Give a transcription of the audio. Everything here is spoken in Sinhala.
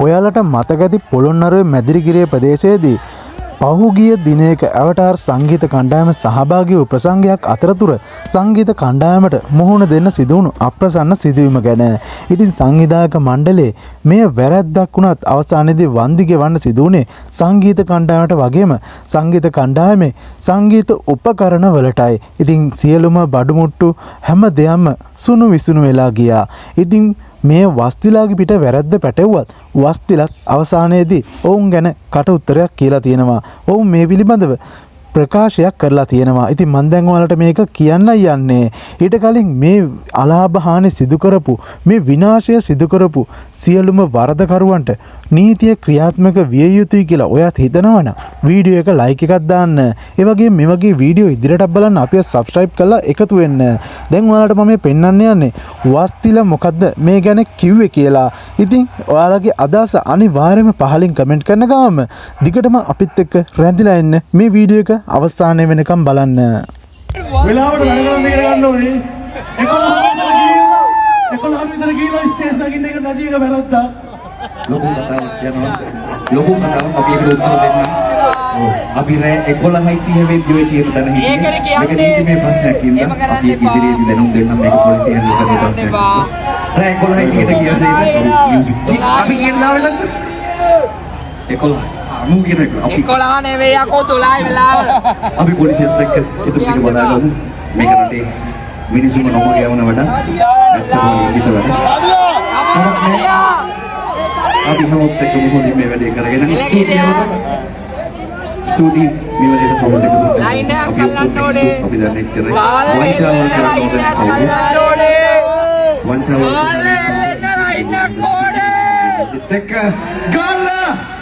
ඔයාලට මතකති පොළොන්නරුවේ මැදිරිගිරිය ප්‍රදේශයේදී පහුගිය දිනයක ඇවටාර් සංගීත කණ්ඩායම සහභාගී වූ ප්‍රසංගයක් අතරතුර සංගීත කණ්ඩායමට මුහුණ දෙන්න සිදුවුණු අප්‍රසන්න සිදුවීම ගැන. ඉතින් සංවිධායක මණ්ඩලයේ මෙය වැරැද්දක් වුණත් අවසානයේදී වන්දි ගෙවන්න සිදුවුණේ සංගීත කණ්ඩායමට වගේම සංගීත කණ්ඩායමේ සංගීත උපකරණ වලටයි. ඉතින් සියලුම බඩුමුට්ටු හැම දෙයක්ම සුණු විසුණු වෙලා ගියා. ඉතින් මේ වස්තිලාගේ පිට වැරද්ද පැටවුවත් වස්තිලත් අවසානයේදී ඔවුන් ගැන කට උත්තරයක් කියලා තියෙනවා. ඔවුන් මේ පිළිබඳව ප්‍රකාශයක් කරලා තියෙනවා. ඉතින් මම දැන් ඔයාලට මේක කියන්න යන්නේ. ඊට කලින් මේ අලාභ හානි සිදු කරපු මේ විනාශය සිදු කරපු සියලුම වරදකරුවන්ට නීතිය ක්‍රියාත්මක විය යුතුයි කියලා ඔයත් හිතනවනම් වීඩියෝ එක ලයික් එකක් දාන්න. ඒ වගේම මේ වගේ වීඩියෝ ඉදිරියටත් බලන්න අපිව සබ්ස්ක්‍රයිබ් කරලා එකතු වෙන්න. දැන් ඔයාලට මම මේ පෙන්වන්න යන්නේ වස්තිල මොකද්ද මේ ගැන කිව්වේ කියලා. ඉතින් ඔයාලගේ අදහස අනිවාර්යයෙන්ම පහලින් කමෙන්ට් කරන ගාම දිගටම අපිත් එක්ක රැඳිලා ඉන්න මේ වීඩියෝ එක අවසානය වෙනකම් බලන්න. වෙලාවට වැඩ කරන් දෙකට ගන්න ඕනේ. 11 විතර ගිහලා ස්ටේජ් නගින්න එක නැති එක වැරද්දා. ලොකු කතාවක් කියනවා. ලොකු කතාවක් අපි ඒකට උත්තර දෙන්න. අපි රෑ 11:30 වෙද්දී ඔය කියන තැන හිටියේ. මේක නීතිමය ප්‍රශ්නයක් ඉඳලා අපි ඒක ඉදිරියේදී දැනුම් දෙන්නම් මේක පොලිසිය හැන්ඩල් කරන ප්‍රශ්නයක්. රෑ 11:30ට කියන්නේ මියුසික්. අපි කියන දාවෙ ගන්න. 11 11 නෙවෙයි අකෝ 12 වෙලාව. අපි පොලිසියත් එක්ක ඉතුරු ටික බලාගමු. මේක රටේ මිනිසුම නොමග යවන වැඩ. ඇත්තටම ලිඛිත වැඩ. අපි හැමෝත් එක්ක මොහොතින් මේ වැඩේ කරගෙන ස්තුතියි මේ වැඩේට සමෝධ එකතු වෙනවා. අපි අපි දැන් එච්චරයි. වංචාවල් කරන්න ඕනේ. වංචාවල් කරන්න ඕනේ. ඉන්න කොඩේ. දෙක ගාලා